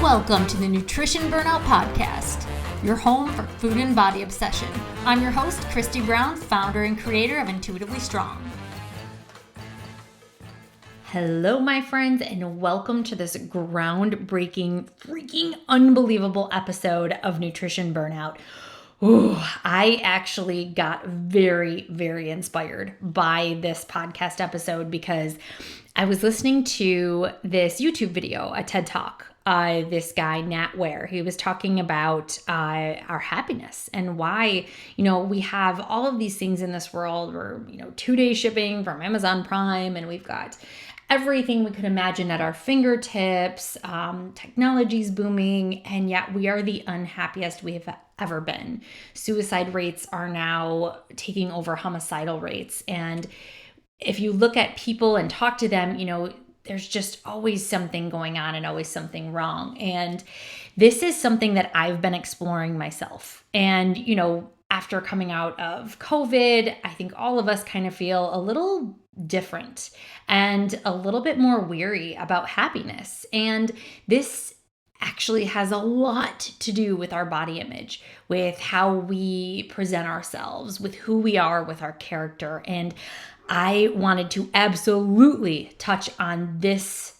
Welcome to the Nutrition Burnout Podcast, your home for food and body obsession. I'm your host, Christy Brown, founder and creator of Intuitively Strong. Hello, my friends, and welcome to this groundbreaking, freaking unbelievable episode of Nutrition Burnout. Ooh, I actually got very, very inspired by this podcast episode because I was listening to this YouTube video, a TED Talk. This guy, Nat Ware, he was talking about our happiness and why, we have all of these things in this world. We're, 2-day shipping from Amazon Prime, and we've got everything we could imagine at our fingertips. Technology's booming, and yet we are the unhappiest we have ever been. Suicide rates are now taking over homicidal rates. And if you look at people and talk to them, there's just always something going on and always something wrong. And this is something that I've been exploring myself. And, after coming out of COVID, I think all of us kind of feel a little different and a little bit more weary about happiness. And this actually has a lot to do with our body image, with how we present ourselves, with who we are, with our character. And I wanted to absolutely touch on this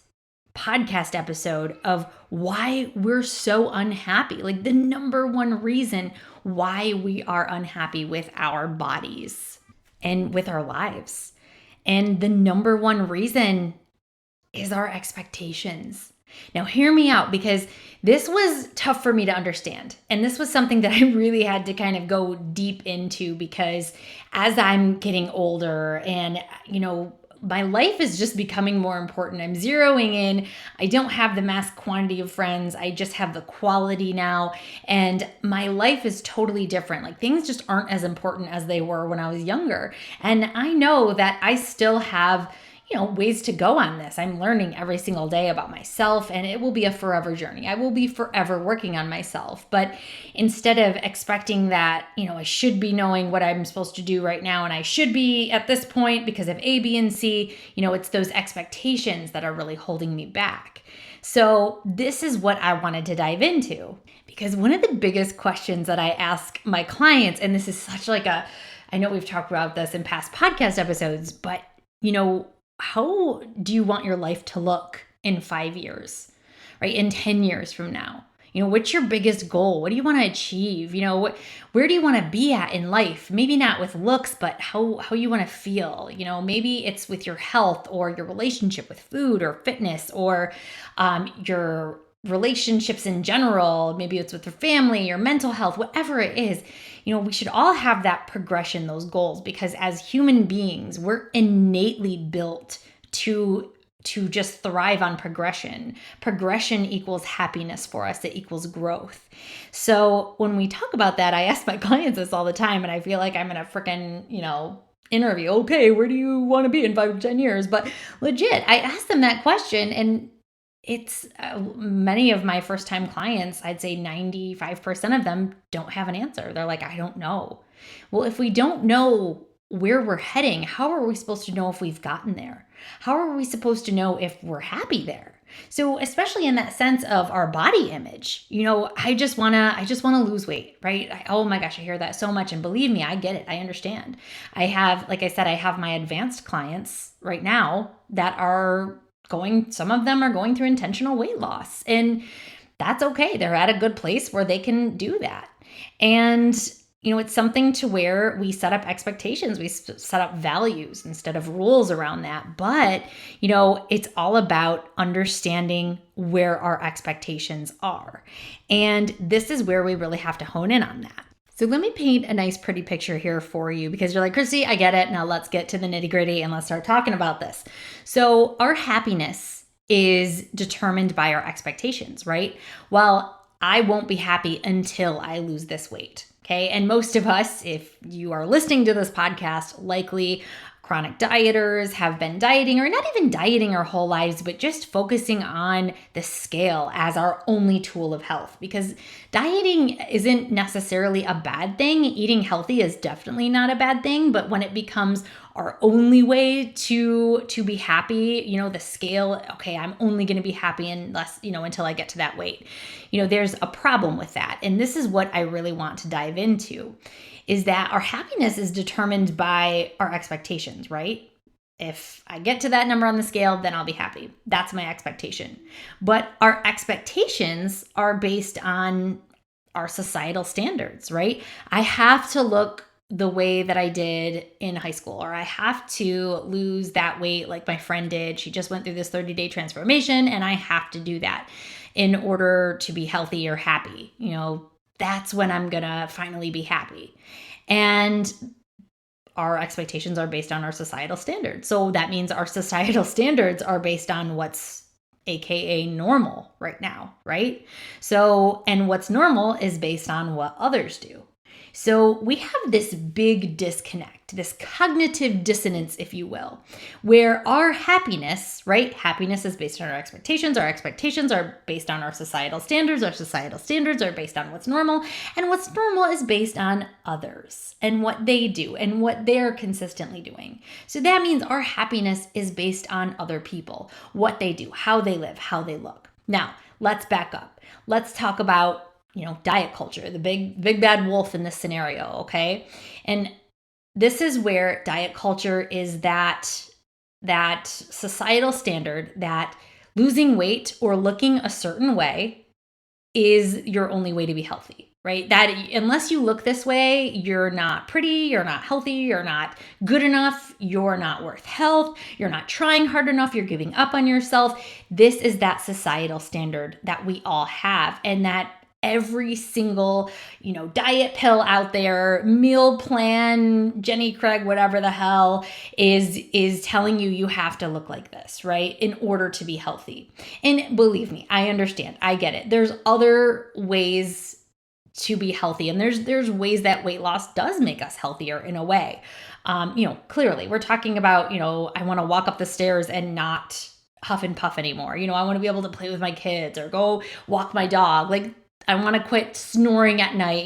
podcast episode of why we're so unhappy, like the number one reason why we are unhappy with our bodies and with our lives. And the number one reason is our expectations. Now, hear me out, because this was tough for me to understand. And this was something that I really had to kind of go deep into, because as I'm getting older and, my life is just becoming more important. I'm zeroing in. I don't have the mass quantity of friends. I just have the quality now. And my life is totally different. Like, things just aren't as important as they were when I was younger. And I know that I still have ways to go on this. I'm learning every single day about myself, and it will be a forever journey. I will be forever working on myself. But instead of expecting that, I should be knowing what I'm supposed to do right now, and I should be at this point because of A, B, and C, it's those expectations that are really holding me back. So this is what I wanted to dive into, because one of the biggest questions that I ask my clients, and this is such I know we've talked about this in past podcast episodes, but how do you want your life to look in 5 years, right? In 10 years from now? What's your biggest goal? What do you want to achieve? Where do you want to be at in life? Maybe not with looks, but how you want to feel. Maybe it's with your health or your relationship with food or fitness, or your relationships in general. Maybe it's with your family, your mental health, whatever it is. We should all have that progression, those goals, because as human beings, we're innately built to just thrive on progression. Progression equals happiness for us. It equals growth. So when we talk about that, I ask my clients this all the time, and I feel like I'm in a freaking, interview. Okay, where do you want to be in 5 to 10 years? But legit, I ask them that question, and it's many of my first time clients, I'd say 95% of them don't have an answer. They're like, I don't know. Well, if we don't know where we're heading, how are we supposed to know if we've gotten there? How are we supposed to know if we're happy there? So especially in that sense of our body image, I just want to lose weight, right? Oh my gosh, I hear that so much. And believe me, I get it. I understand. I have, like I said, I have my advanced clients right now that some of them are going through intentional weight loss, and that's okay. They're at a good place where they can do that. And, it's something to where we set up expectations, we set up values instead of rules around that. But, it's all about understanding where our expectations are. And this is where we really have to hone in on that. So let me paint a nice, pretty picture here for you, because you're like, Christy, I get it. Now let's get to the nitty gritty and let's start talking about this. So our happiness is determined by our expectations, right? Well, I won't be happy until I lose this weight. Okay. And most of us, if you are listening to this podcast, likely chronic dieters, have been dieting, or not even dieting our whole lives, but just focusing on the scale as our only tool of health. Because dieting isn't necessarily a bad thing. Eating healthy is definitely not a bad thing. But when it becomes our only way to be happy, the scale, okay, I'm only going to be happy unless, until I get to that weight. There's a problem with that. And this is what I really want to dive into, is that our happiness is determined by our expectations, right? If I get to that number on the scale, then I'll be happy. That's my expectation. But our expectations are based on our societal standards, right? I have to look the way that I did in high school, or I have to lose that weight like my friend did. She just went through this 30-day transformation, and I have to do that in order to be healthy or happy. That's when I'm gonna finally be happy. And our expectations are based on our societal standards. So that means our societal standards are based on what's AKA normal right now, right? So, and what's normal is based on what others do. So we have this big disconnect, this cognitive dissonance, if you will, where our happiness, right? Happiness is based on our expectations are based on our societal standards are based on what's normal, and what's normal is based on others and what they do and what they're consistently doing. So that means our happiness is based on other people, what they do, how they live, how they look. Now, let's back up. Let's talk about diet culture, the big bad wolf in this scenario, okay? And this is where diet culture is that societal standard that losing weight or looking a certain way is your only way to be healthy, right? That unless you look this way, you're not pretty, you're not healthy, you're not good enough, you're not worth health, you're not trying hard enough, you're giving up on yourself. This is that societal standard that we all have, and that every single, diet pill out there, meal plan, Jenny Craig, whatever the hell is telling you have to look like this, right? In order to be healthy. And believe me, I understand. I get it. There's other ways to be healthy. And there's ways that weight loss does make us healthier in a way. Clearly we're talking about, I want to walk up the stairs and not huff and puff anymore. I want to be able to play with my kids or go walk my dog. Like, I want to quit snoring at night.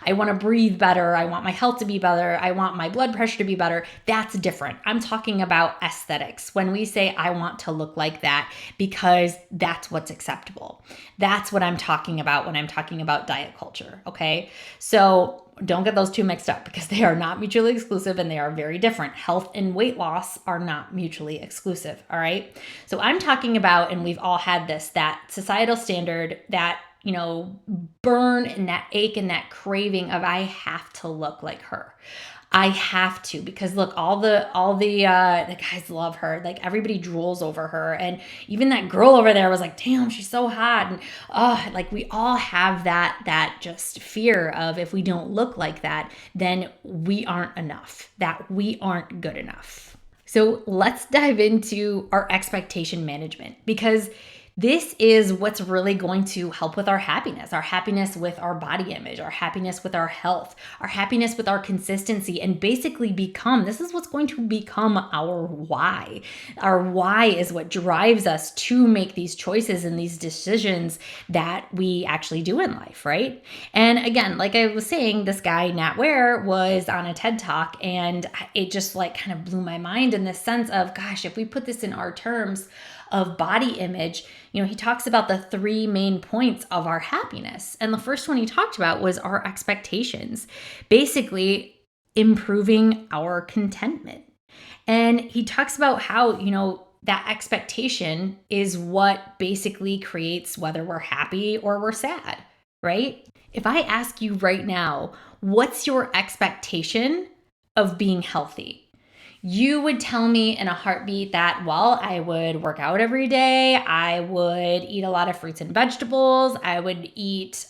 I want to breathe better. I want my health to be better. I want my blood pressure to be better. That's different. I'm talking about aesthetics. When we say I want to look like that, because that's what's acceptable. That's what I'm talking about when I'm talking about diet culture. Okay. So don't get those two mixed up, because they are not mutually exclusive and they are very different. Health and weight loss are not mutually exclusive. All right. So I'm talking about, and we've all had this, that societal standard, that burn and that ache and that craving of I have to look like her. I have to, because look, all the guys love her. Like, everybody drools over her. And even that girl over there was like, damn, she's so hot. And like, we all have that just fear of, if we don't look like that, then we aren't enough, that we aren't good enough. So let's dive into our expectation management, because this is what's really going to help with our happiness with our body image, our happiness with our health, our happiness with our consistency, and basically this is what's going to become our why. Our why is what drives us to make these choices and these decisions that we actually do in life, right? And again, like I was saying, this guy, Nat Ware, was on a TED Talk, and it just kind of blew my mind in the sense of, gosh, if we put this in our terms of body image, he talks about the three main points of our happiness. And the first one he talked about was our expectations, basically improving our contentment. And he talks about how, that expectation is what basically creates whether we're happy or we're sad, right? If I ask you right now, what's your expectation of being healthy? You would tell me in a heartbeat that, well, I would work out every day. I would eat a lot of fruits and vegetables. I would eat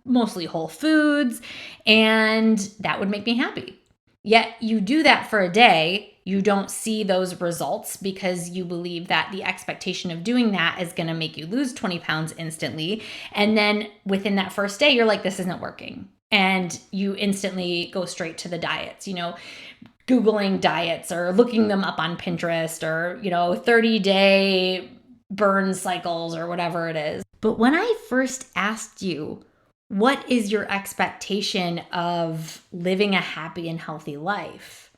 mostly whole foods, and that would make me happy. Yet you do that for a day. You don't see those results because you believe that the expectation of doing that is going to make you lose 20 pounds instantly. And then within that first day, you're like, this isn't working. And you instantly go straight to the diets, Googling diets or looking them up on Pinterest, or, 30-day burn cycles or whatever it is. But when I first asked you, what is your expectation of living a happy and healthy life?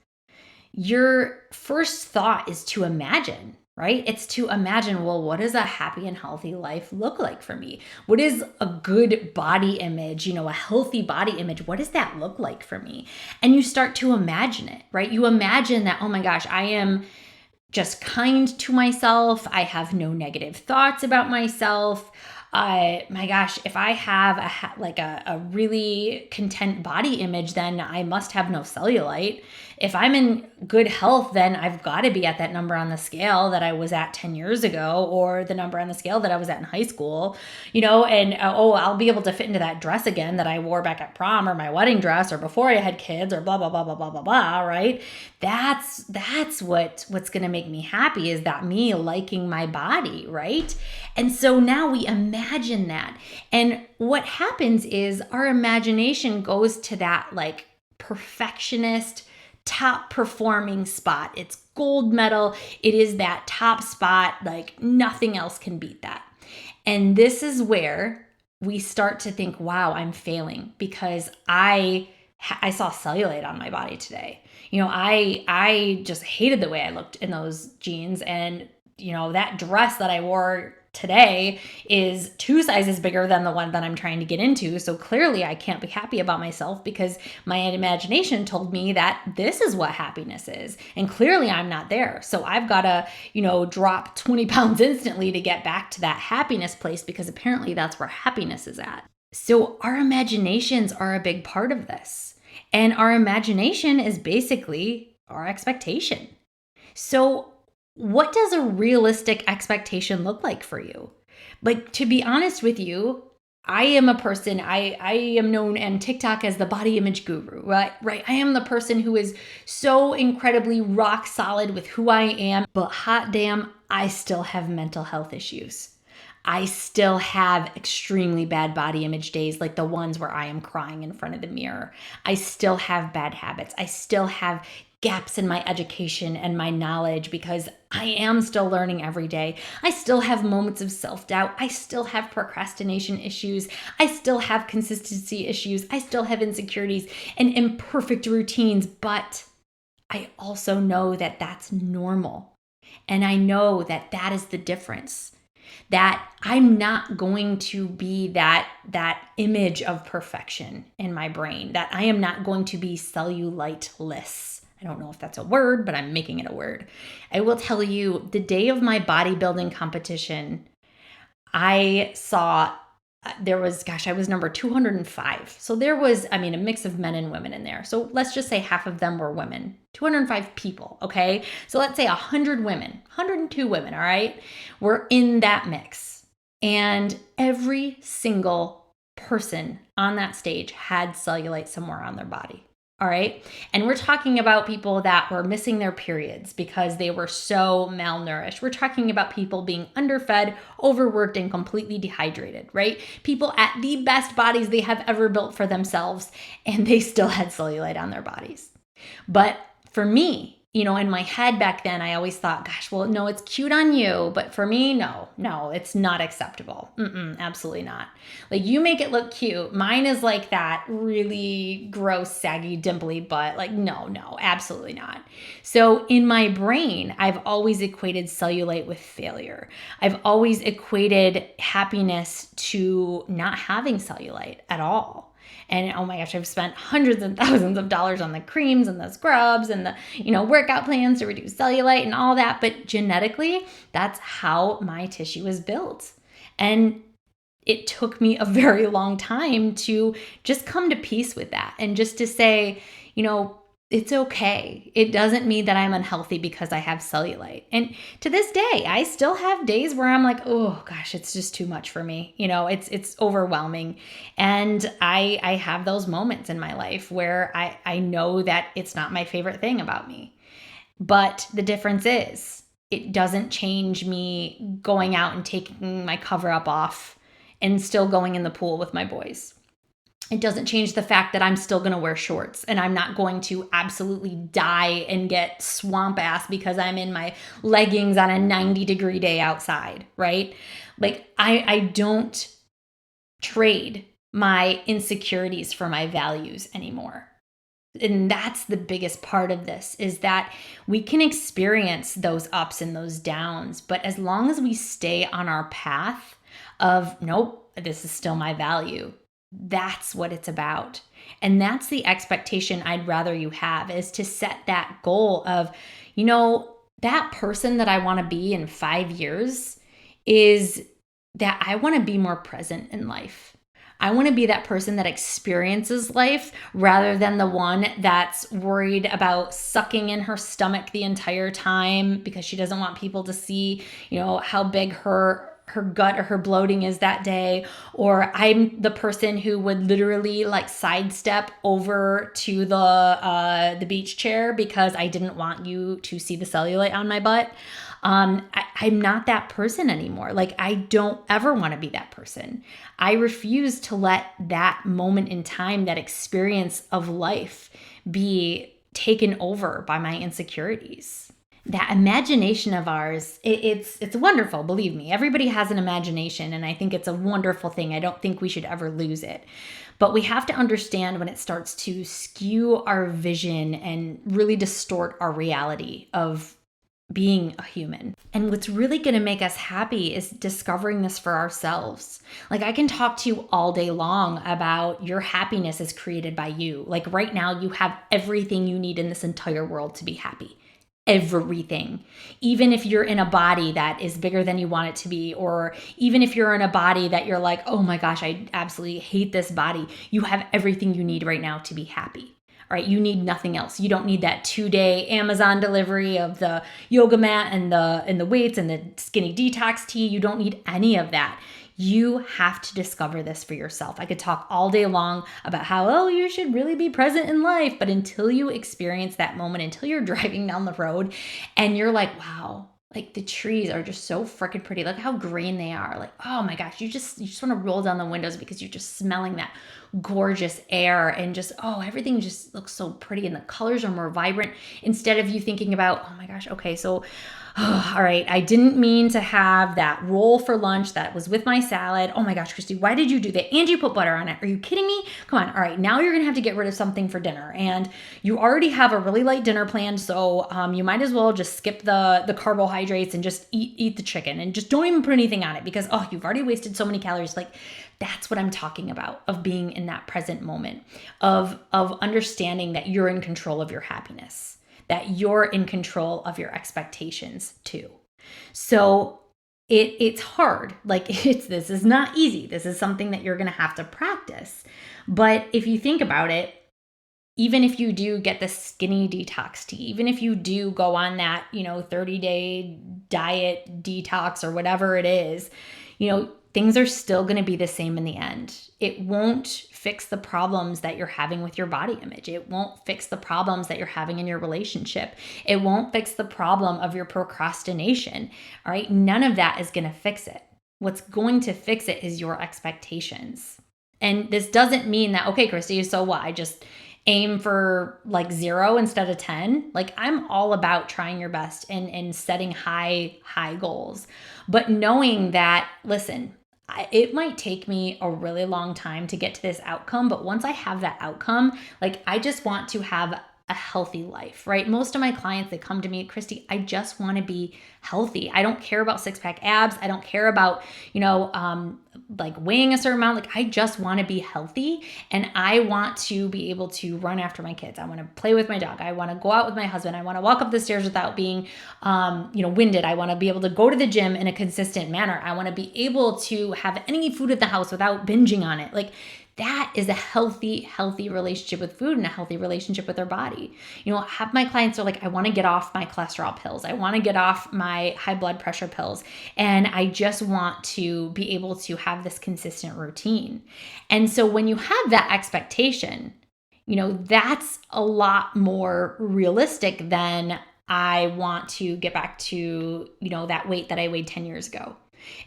your first thought is to imagine, right? It's to imagine, well, what does a happy and healthy life look like for me? What is a good body image, a healthy body image? What does that look like for me? And you start to imagine it, right? You imagine that, oh my gosh, I am just kind to myself. I have no negative thoughts about myself. My gosh, if I have a really content body image, then I must have no cellulite. If I'm in good health, then I've got to be at that number on the scale that I was at 10 years ago, or the number on the scale that I was at in high school, and I'll be able to fit into that dress again that I wore back at prom, or my wedding dress, or before I had kids, or blah, blah, blah, blah, blah, blah, blah, right? That's what's going to make me happy, is that me liking my body, right? And so now we imagine that. And what happens is our imagination goes to that like perfectionist, top performing spot. It's gold medal. It is that top spot. Like nothing else can beat that. And this is where we start to think, wow, I'm failing because I saw cellulite on my body today. I just hated the way I looked in those jeans, and that dress that I wore today is 2 sizes bigger than the one that I'm trying to get into. So clearly I can't be happy about myself because my imagination told me that this is what happiness is. And clearly I'm not there. So I've got to, drop 20 pounds instantly to get back to that happiness place, because apparently that's where happiness is at. So our imaginations are a big part of this. And our imagination is basically our expectation. So what does a realistic expectation look like for you? Like, to be honest with you, I am a person, I am known on TikTok as the body image guru, right? I am the person who is so incredibly rock solid with who I am, but hot damn, I still have mental health issues. I still have extremely bad body image days, like the ones where I am crying in front of the mirror. I still have bad habits. I still have gaps in my education and my knowledge because I am still learning every day. I still have moments of self-doubt. I still have procrastination issues. I still have consistency issues. I still have insecurities and imperfect routines, but I also know that that's normal. And I know that that is the difference. That I'm not going to be that image of perfection in my brain, that I am not going to be cellulite-less. I don't know if that's a word, but I'm making it a word. I will tell you, the day of my bodybuilding competition, I saw I was number 205. So there was, a mix of men and women in there. So let's just say half of them were women, 205 people. Okay. So let's say 100 women, 102 women. All right. Were in that mix, and every single person on that stage had cellulite somewhere on their body. All right. And we're talking about people that were missing their periods because they were so malnourished. We're talking about people being underfed, overworked, and completely dehydrated, right? People at the best bodies they have ever built for themselves, and they still had cellulite on their bodies. But for me, in my head back then, I always thought, gosh, well, no, it's cute on you. But for me, no, it's not acceptable. Absolutely not. Like, you make it look cute. Mine is like that really gross, saggy, dimply butt. Like, no, absolutely not. So in my brain, I've always equated cellulite with failure. I've always equated happiness to not having cellulite at all. And oh my gosh, I've spent hundreds and thousands of dollars on the creams and the scrubs and the, workout plans to reduce cellulite and all that. But genetically, that's how my tissue is built. And it took me a very long time to just come to peace with that and just to say, it's okay. It doesn't mean that I'm unhealthy because I have cellulite. And to this day, I still have days where I'm like, oh gosh, it's just too much for me. It's overwhelming. And I have those moments in my life where I know that it's not my favorite thing about me. But the difference is, it doesn't change me going out and taking my cover up off and still going in the pool with my boys. It doesn't change the fact that I'm still going to wear shorts and I'm not going to absolutely die and get swamp ass because I'm in my leggings on a 90-degree day outside, right? Like, I don't trade my insecurities for my values anymore. And that's the biggest part of this, is that we can experience those ups and those downs, but as long as we stay on our path of, nope, this is still my value, that's what it's about. And that's the expectation I'd rather you have, is to set that goal of, that person that I want to be in 5 years is that I want to be more present in life. I want to be that person that experiences life rather than the one that's worried about sucking in her stomach the entire time because she doesn't want people to see, how big her gut or her bloating is that day. Or I'm the person who would literally like sidestep over to the beach chair because I didn't want you to see the cellulite on my butt. I'm not that person anymore. Like, I don't ever want to be that person. I refuse to let that moment in time, that experience of life, be taken over by my insecurities. That imagination of ours, it's wonderful, believe me. Everybody has an imagination, and I think it's a wonderful thing. I don't think we should ever lose it. But we have to understand when it starts to skew our vision and really distort our reality of being a human. And what's really going to make us happy is discovering this for ourselves. Like, I can talk to you all day long about your happiness is created by you. Like, right now, you have everything you need in this entire world to be happy. Everything. Even if you're in a body that is bigger than you want it to be, or even if you're in a body that you're like, oh my gosh, I absolutely hate this body, you have everything you need right now to be happy. All right, you need nothing else. You don't need that 2-day Amazon delivery of the yoga mat and the weights and the skinny detox tea. You don't need any of that. You have to discover this for yourself. I could talk all day long about how, you should really be present in life. But until you experience that moment, until you're driving down the road and you're like, wow, like the trees are just so freaking pretty. Look how green they are. Like, oh my gosh, you just want to roll down the windows because you're just smelling that gorgeous air and just, everything just looks so pretty and the colors are more vibrant, instead of you thinking about, oh my gosh, okay, so all right, I didn't mean to have that roll for lunch that was with my salad. Oh my gosh, Christy, why did you do that? And you put butter on it. Are you kidding me? Come on. All right, now you're going to have to get rid of something for dinner. And you already have a really light dinner planned, so you might as well just skip the carbohydrates and just eat the chicken and just don't even put anything on it because, you've already wasted so many calories. Like, that's what I'm talking about, of being in that present moment, of understanding that you're in control of your happiness, that you're in control of your expectations too. So it's hard. Like, this is not easy. This is something that you're going to have to practice. But if you think about it, even if you do get the skinny detox tea, even if you do go on that, 30-day diet detox or whatever it is, things are still going to be the same in the end. It won't fix the problems that you're having with your body image. It won't fix the problems that you're having in your relationship. It won't fix the problem of your procrastination. All right. None of that is going to fix it. What's going to fix it is your expectations. And this doesn't mean that, okay, Christy, so what? I just aim for like 0 instead of 10. Like, I'm all about trying your best and setting high goals. But knowing that, listen, it might take me a really long time to get to this outcome, but once I have that outcome, like, I just want to have a healthy life, right? Most of my clients, they come to me, Christy, I just want to be healthy. I don't care about 6-pack abs. I don't care about, like weighing a certain amount. Like, I just want to be healthy, and I want to be able to run after my kids. I want to play with my dog. I want to go out with my husband. I want to walk up the stairs without being, winded. I want to be able to go to the gym in a consistent manner. I want to be able to have any food at the house without binging on it. Like, that is a healthy relationship with food and a healthy relationship with their body. Half my clients are like, I want to get off my cholesterol pills. I want to get off my high blood pressure pills. And I just want to be able to have this consistent routine. And so when you have that expectation, that's a lot more realistic than I want to get back to, that weight that I weighed 10 years ago.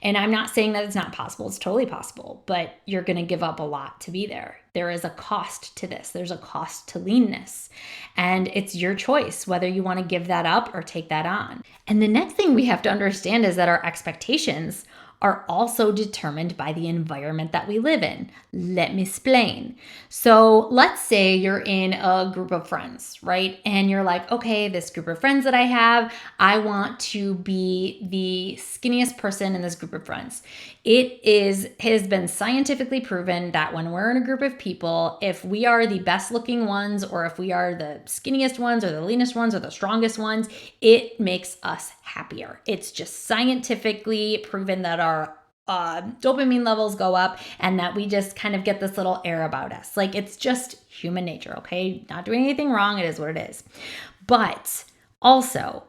And I'm not saying that it's not possible. It's totally possible, but you're going to give up a lot to be there. There is a cost to this. There's a cost to leanness. And it's your choice whether you want to give that up or take that on. And the next thing we have to understand is that our expectations are also determined by the environment that we live in. Let me explain. So let's say you're in a group of friends, right? And you're like, okay, this group of friends that I have, I want to be the skinniest person in this group of friends. Has been scientifically proven that when we're in a group of people, if we are the best looking ones, or if we are the skinniest ones, or the leanest ones, or the strongest ones, it makes us happier. It's just scientifically proven that our dopamine levels go up and that we just kind of get this little air about us. Like, it's just human nature, okay? Not doing anything wrong. It is what it is. But also,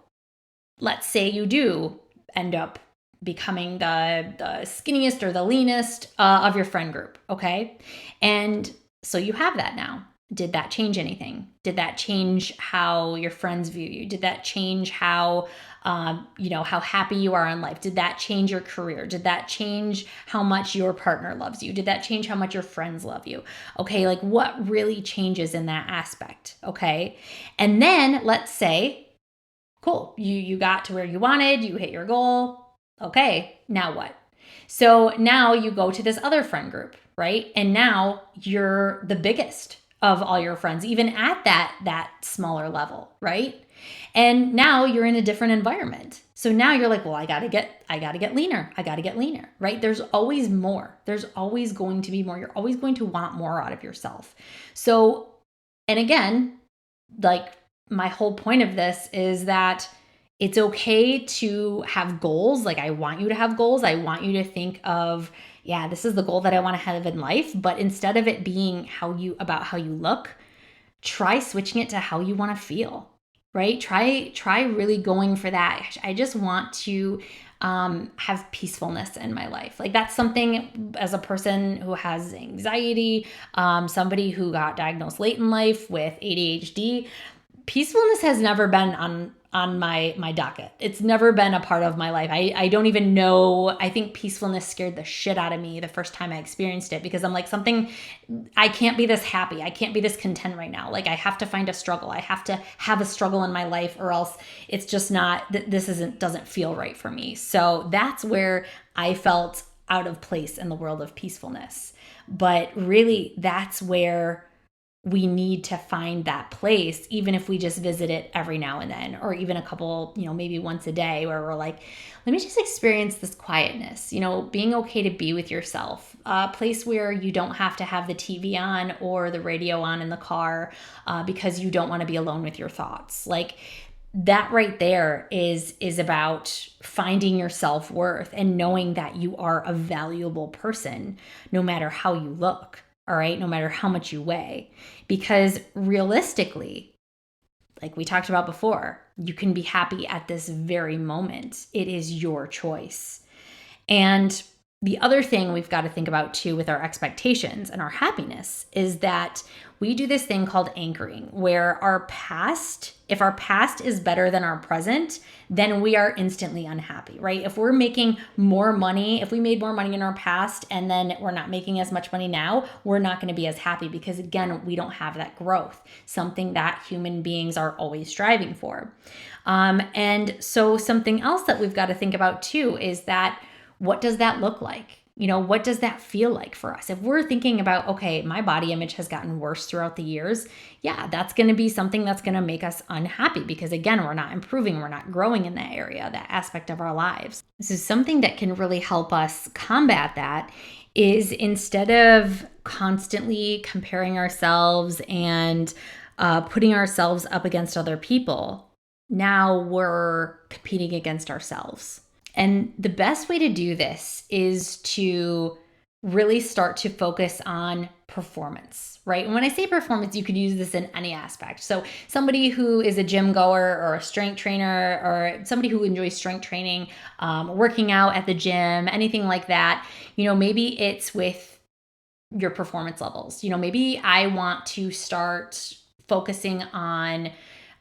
let's say you do end up becoming the skinniest or the leanest of your friend group, okay? And so you have that now. Did that change anything? Did that change how your friends view you? Did that change how how happy you are in life? Did that change your career? Did that change how much your partner loves you? Did that change how much your friends love you? Okay, like what really changes in that aspect? Okay, and then let's say, cool, you got to where you wanted, you hit your goal. Okay, now what? So now you go to this other friend group, right? And now you're the biggest of all your friends, even at that smaller level, right? And now you're in a different environment. So now you're like, well, I gotta get leaner. I gotta get leaner, right? There's always more. There's always going to be more. You're always going to want more out of yourself. So, and again, like, my whole point of this is that it's okay to have goals. Like, I want you to have goals. I want you to think of, yeah, this is the goal that I want to have in life. But instead of it being about how you look, try switching it to how you want to feel, right? Try really going for that. I just want to have peacefulness in my life. Like, that's something, as a person who has anxiety, somebody who got diagnosed late in life with ADHD, peacefulness has never been on my docket. It's never been a part of my life. I don't even know. I think peacefulness scared the shit out of me the first time I experienced it, because I'm like, I can't be this happy. I can't be this content right now. Like, I have to find a struggle. I have to have a struggle in my life, or else it's just not, doesn't feel right for me. So that's where I felt out of place in the world of peacefulness. But really, that's where we need to find that place, even if we just visit it every now and then, or even a couple, maybe once a day, where we're like, let me just experience this quietness, being okay to be with yourself, a place where you don't have to have the TV on or the radio on in the car because you don't want to be alone with your thoughts. Like, that right there is about finding your self-worth and knowing that you are a valuable person, no matter how you look. All right, no matter how much you weigh, because realistically, like we talked about before, you can be happy at this very moment. It is your choice. And the other thing we've got to think about too with our expectations and our happiness is that we do this thing called anchoring, where if our past is better than our present, then we are instantly unhappy, right? If we made more money in our past and then we're not making as much money now, we're not going to be as happy, because again, we don't have that growth, something that human beings are always striving for. And so something else that we've got to think about too is that, what does that look like? What does that feel like for us? If we're thinking about, okay, my body image has gotten worse throughout the years, yeah, that's going to be something that's going to make us unhappy, because again, we're not improving, we're not growing in that area, that aspect of our lives. This is something that can really help us combat that, is instead of constantly comparing ourselves and putting ourselves up against other people, now we're competing against ourselves. And the best way to do this is to really start to focus on performance, right? And when I say performance, you could use this in any aspect. So somebody who is a gym goer or a strength trainer, or somebody who enjoys strength training, working out at the gym, anything like that, maybe it's with your performance levels. Maybe I want to start focusing on,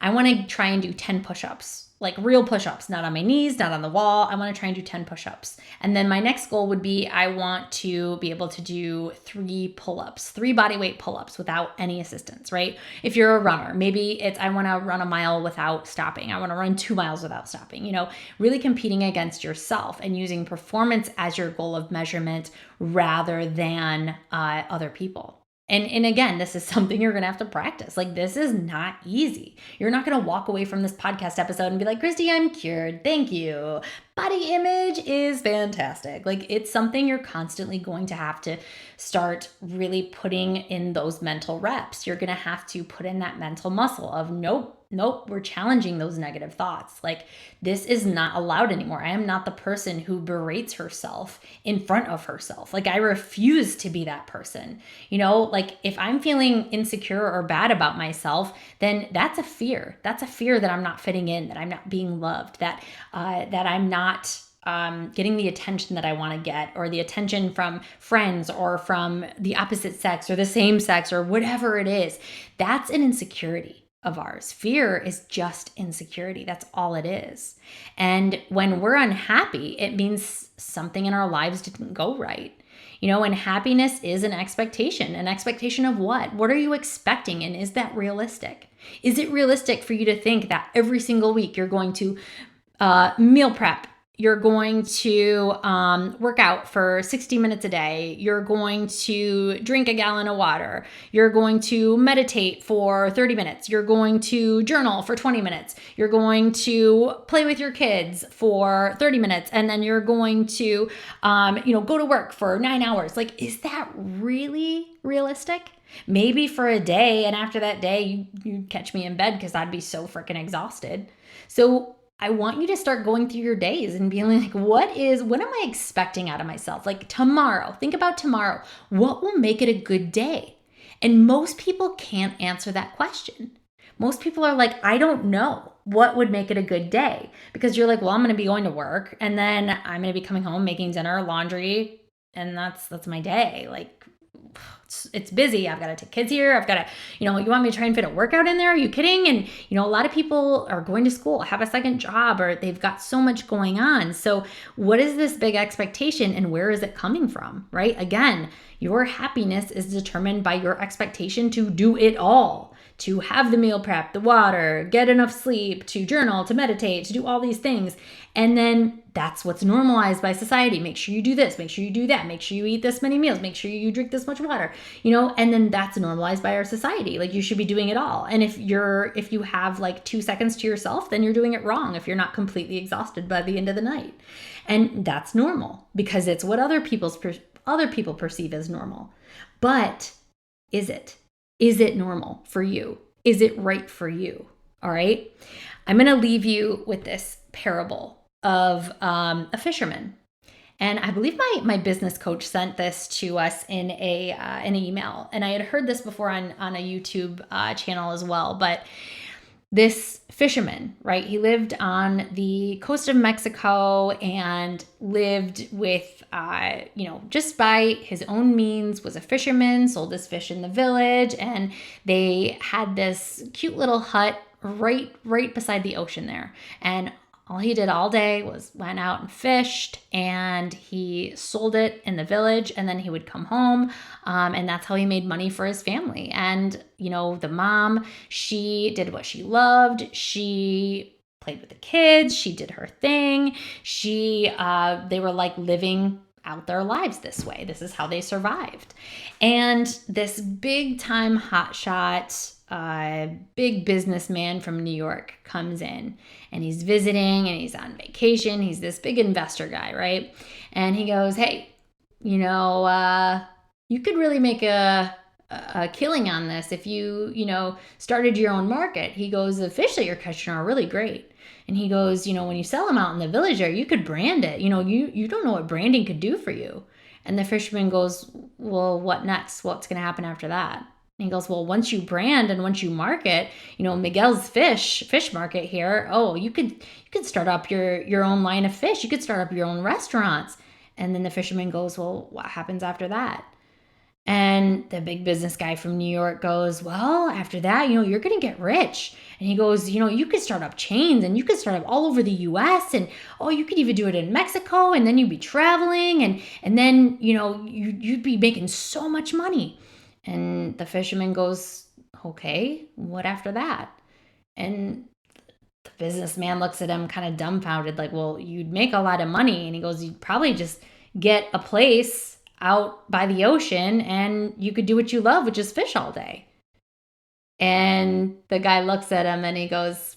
I want to try and do 10 push-ups like real push-ups, not on my knees, not on the wall. I want to try and do 10 push-ups. And then my next goal would be I want to be able to do 3 pull-ups, 3 body weight pull-ups without any assistance, right? If you're a runner, maybe it's I want to run a mile without stopping. I want to run 2 miles without stopping. Really competing against yourself and using performance as your goal of measurement rather than other people. And again, this is something you're going to have to practice. Like, this is not easy. You're not going to walk away from this podcast episode and be like, Christy, I'm cured. Thank you. Body image is fantastic. Like, it's something you're constantly going to have to start really putting in those mental reps. You're going to have to put in that mental muscle of nope, we're challenging those negative thoughts. Like, this is not allowed anymore. I am not the person who berates herself in front of herself. Like, I refuse to be that person. Like, if I'm feeling insecure or bad about myself, then that's a fear. That's a fear that I'm not fitting in, that I'm not being loved, that I'm not getting the attention that I want to get, or the attention from friends or from the opposite sex or the same sex or whatever it is. That's an insecurity of ours. Fear is just insecurity. That's all it is. And when we're unhappy, it means something in our lives didn't go right. And happiness is an expectation. An expectation of what? What are you expecting? And is that realistic? Is it realistic for you to think that every single week you're going to meal prep? You're going to work out for 60 minutes a day. You're going to drink a gallon of water. You're going to meditate for 30 minutes. You're going to journal for 20 minutes. You're going to play with your kids for 30 minutes. And then you're going to, go to work for 9 hours. Like, is that really realistic? Maybe for a day. And after that day, you'd catch me in bed because I'd be so freaking exhausted. So I want you to start going through your days and being like, what am I expecting out of myself? Like, tomorrow, think about tomorrow. What will make it a good day? And most people can't answer that question. Most people are like, I don't know what would make it a good day, because you're like, well, I'm going to be going to work and then I'm going to be coming home, making dinner, laundry, and that's my day. Like, it's busy. I've got to take kids here. I've got to, you want me to try and fit a workout in there? Are you kidding? And, a lot of people are going to school, have a second job, or they've got so much going on. So what is this big expectation and where is it coming from, right? Again, your happiness is determined by your expectation to do it all, to have the meal prep, the water, get enough sleep, to journal, to meditate, to do all these things. And then that's what's normalized by society. Make sure you do this, make sure you do that, make sure you eat this many meals, make sure you drink this much water, and then that's normalized by our society. Like, you should be doing it all. And if you have like 2 seconds to yourself, then you're doing it wrong if you're not completely exhausted by the end of the night. And that's normal because it's what other people perceive as normal. But is it? Is it normal for you? Is it right for you? All right. I'm going to leave you with this parable of a fisherman. And I believe my business coach sent this to us in an email. And I had heard this before on a YouTube channel as well. But this fisherman, right? He lived on the coast of Mexico and lived with, just by his own means, was a fisherman, sold his fish in the village. And they had this cute little hut right beside the ocean there. And all he did all day was went out and fished, and he sold it in the village, and then he would come home, and that's how he made money for his family. And, the mom, she did what she loved. She played with the kids. She did her thing. They were like living out their lives this way. This is how they survived. And this big time hotshot, big businessman from New York comes in, and he's visiting and he's on vacation. He's this big investor guy, right? And he goes, hey, you could really make a killing on this if you started your own market. He goes, the fish that you're catching are really great. And he goes, when you sell them out in the village there, you could brand it. You don't know what branding could do for you. And the fisherman goes, well, what next? What's going to happen after that? And he goes, well, once you brand and once you market, Miguel's fish market here, you could start up your own line of fish. You could start up your own restaurants. And then the fisherman goes, well, what happens after that? And the big business guy from New York goes, well, after that, you're going to get rich. And he goes, you could start up chains and you could start up all over the US, and oh, you could even do it in Mexico, and then you'd be traveling, and then, you'd be making so much money. And the fisherman goes, okay, what after that? And the businessman looks at him kind of dumbfounded, like, well, you'd make a lot of money. And he goes, you'd probably just get a place out by the ocean and you could do what you love, which is fish all day. And the guy looks at him and he goes,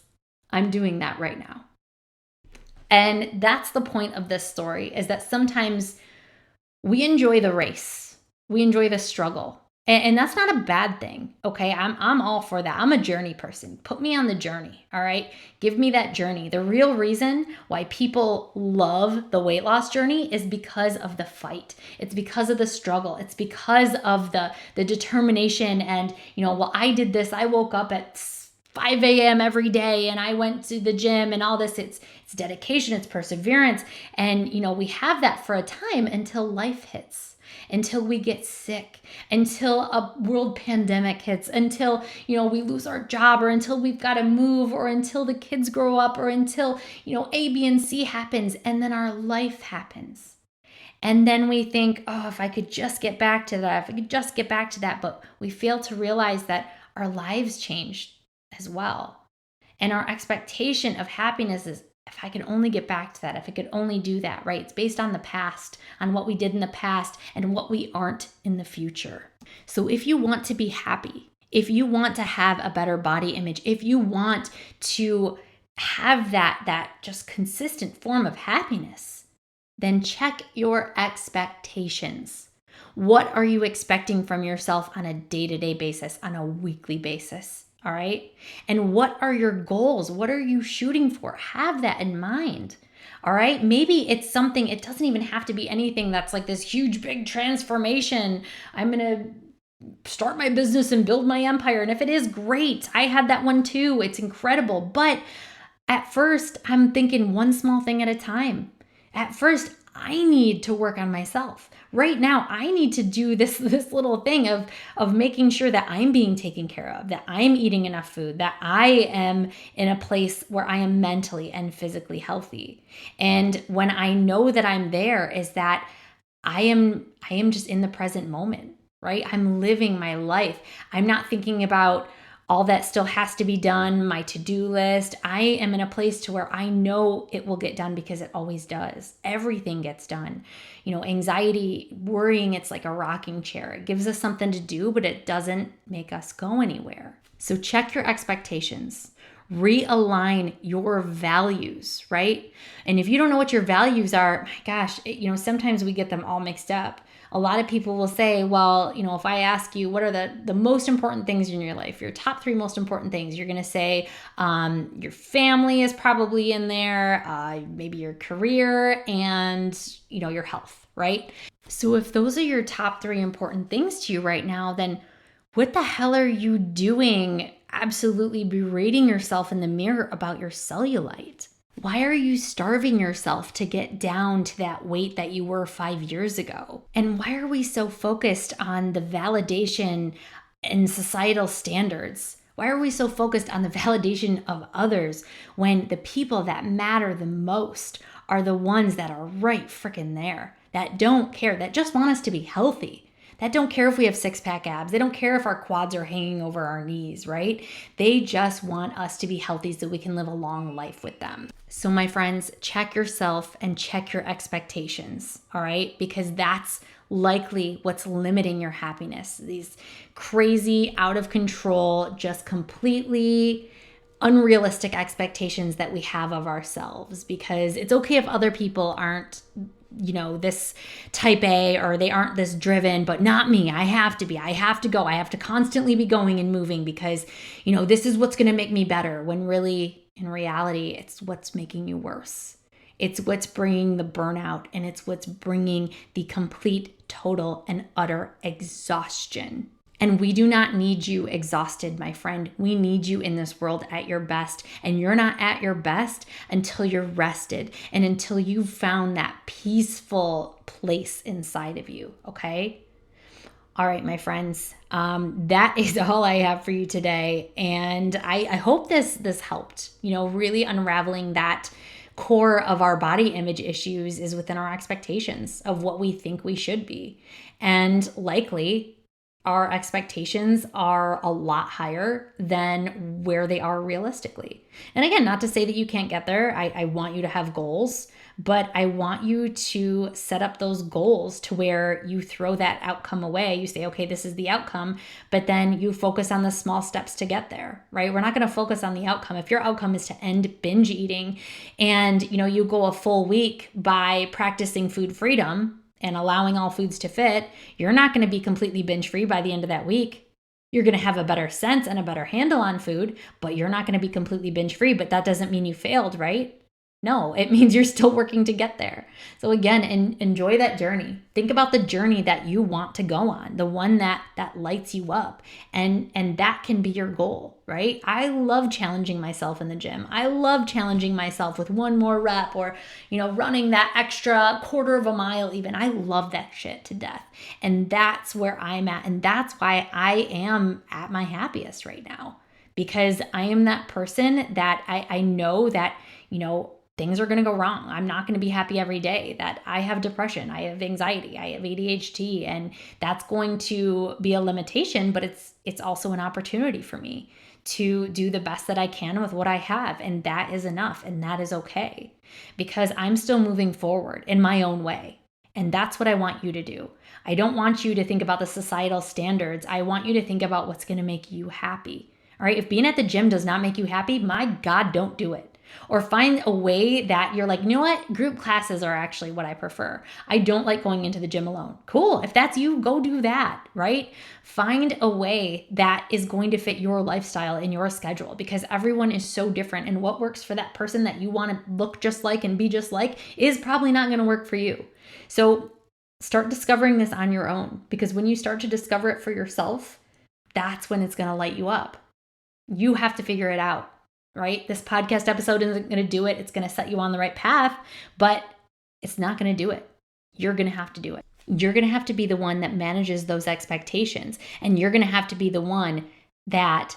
I'm doing that right now. And that's the point of this story, is that sometimes we enjoy the race. We enjoy the struggle. And that's not a bad thing, okay? I'm all for that. I'm a journey person. Put me on the journey, all right? Give me that journey. The real reason why people love the weight loss journey is because of the fight. It's because of the struggle. It's because of the determination and, well, I did this. I woke up at 5 a.m. every day and I went to the gym and all this. It's dedication, it's perseverance. And, we have that for a time until life hits. Until we get sick, until a world pandemic hits, until, we lose our job, or until we've got to move, or until the kids grow up, or until, A, B, and C happens, and then our life happens. And then we think, oh, if I could just get back to that, but we fail to realize that our lives changed as well. And our expectation of happiness is, if I could only get back to that, if I could only do that, right? It's based on the past, on what we did in the past and what we aren't in the future. So if you want to be happy, if you want to have a better body image, if you want to have that just consistent form of happiness, then check your expectations. What are you expecting from yourself on a day-to-day basis, on a weekly basis? All right. And what are your goals? What are you shooting for? Have that in mind. All right. Maybe it's something, it doesn't even have to be anything that's like this huge, big transformation. I'm going to start my business and build my empire. And if it is, great. I had that one too. It's incredible. But at first, I'm thinking one small thing at a time. At first, I need to work on myself. Right now, I need to do this little thing of making sure that I'm being taken care of, that I'm eating enough food, that I am in a place where I am mentally and physically healthy. And when I know that I'm there, is that I am just in the present moment, right? I'm living my life. I'm not thinking about all that still has to be done, my to-do list. I am in a place to where I know it will get done because it always does. Everything gets done. Anxiety, worrying, it's like a rocking chair. It gives us something to do, but it doesn't make us go anywhere. So check your expectations. Realign your values, right? And if you don't know what your values are, my gosh, sometimes we get them all mixed up. A lot of people will say, well, if I ask you what are the most important things in your life, your top 3 most important things, you're going to say your family is probably in there, maybe your career and, your health, right? So if those are your top 3 important things to you right now, then what the hell are you doing absolutely berating yourself in the mirror about your cellulite? Why are you starving yourself to get down to that weight that you were 5 years ago? And why are we so focused on the validation and societal standards? Why are we so focused on the validation of others when the people that matter the most are the ones that are right freaking there, that don't care, that just want us to be healthy? That don't care if we have 6-pack abs. They don't care if our quads are hanging over our knees, right? They just want us to be healthy so we can live a long life with them. So my friends, check yourself and check your expectations, all right? Because that's likely what's limiting your happiness. These crazy, out of control, just completely unrealistic expectations that we have of ourselves. Because it's okay if other people aren't this type A, or they aren't this driven, but not me. I have to be, I have to go. I have to constantly be going and moving because, this is what's going to make me better, when really, in reality, it's what's making you worse. It's what's bringing the burnout, and it's what's bringing the complete, total, and utter exhaustion. And we do not need you exhausted, my friend. We need you in this world at your best. And you're not at your best until you're rested and until you've found that peaceful place inside of you, okay? All right, my friends, that is all I have for you today. And I hope this helped, really unraveling that core of our body image issues is within our expectations of what we think we should be. And likely our expectations are a lot higher than where they are realistically. And again, not to say that you can't get there. I want you to have goals, but I want you to set up those goals to where you throw that outcome away. You say, okay, this is the outcome, but then you focus on the small steps to get there, right? We're not going to focus on the outcome. If your outcome is to end binge eating and, you go a full week by practicing food freedom and allowing all foods to fit, you're not going to be completely binge free by the end of that week. You're going to have a better sense and a better handle on food, but you're not going to be completely binge free. But that doesn't mean you failed, right? No, it means you're still working to get there. So again, enjoy that journey. Think about the journey that you want to go on, the one that lights you up, and that can be your goal, right? I love challenging myself in the gym. I love challenging myself with one more rep or, running that extra quarter of a mile even. I love that shit to death. And that's where I'm at. And that's why I am at my happiest right now, because I am that person that I know that, things are going to go wrong. I'm not going to be happy every day, that I have depression, I have anxiety, I have ADHD, and that's going to be a limitation, but it's also an opportunity for me to do the best that I can with what I have. And that is enough. And that is okay, because I'm still moving forward in my own way. And that's what I want you to do. I don't want you to think about the societal standards. I want you to think about what's going to make you happy. All right. If being at the gym does not make you happy, my God, don't do it. Or find a way that you're like, you know what? Group classes are actually what I prefer. I don't like going into the gym alone. Cool. If that's you, go do that, right? Find a way that is going to fit your lifestyle and your schedule, because everyone is so different. And what works for that person that you want to look just like and be just like is probably not going to work for you. So start discovering this on your own, because when you start to discover it for yourself, that's when it's going to light you up. You have to figure it out. Right? This podcast episode isn't going to do it. It's going to set you on the right path, but it's not going to do it. You're going to have to do it. You're going to have to be the one that manages those expectations, and you're going to have to be the one that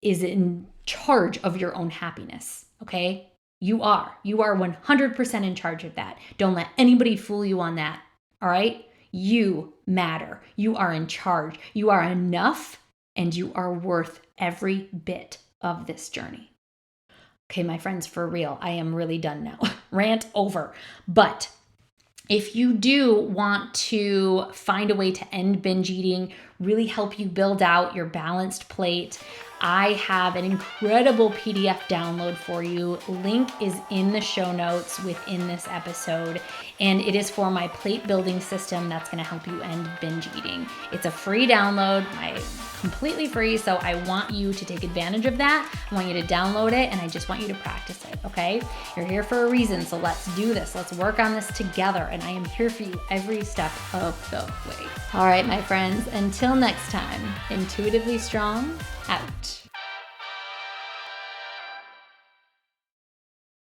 is in charge of your own happiness. Okay? You are 100% in charge of that. Don't let anybody fool you on that. All right? You matter. You are in charge. You are enough, and you are worth every bit of this journey. Okay, my friends, for real, I am really done now. Rant over. But if you do want to find a way to end binge eating, really help you build out your balanced plate, I have an incredible PDF download for you. Link is in the show notes within this episode, and it is for my plate building system that's going to help you end binge eating. It's a free download, completely free, so I want you to take advantage of that. I want you to download it, and I just want you to practice it, okay? You're here for a reason, so let's do this. Let's work on this together, and I am here for you every step of the way. All right, my friends, until next time, intuitively strong, out.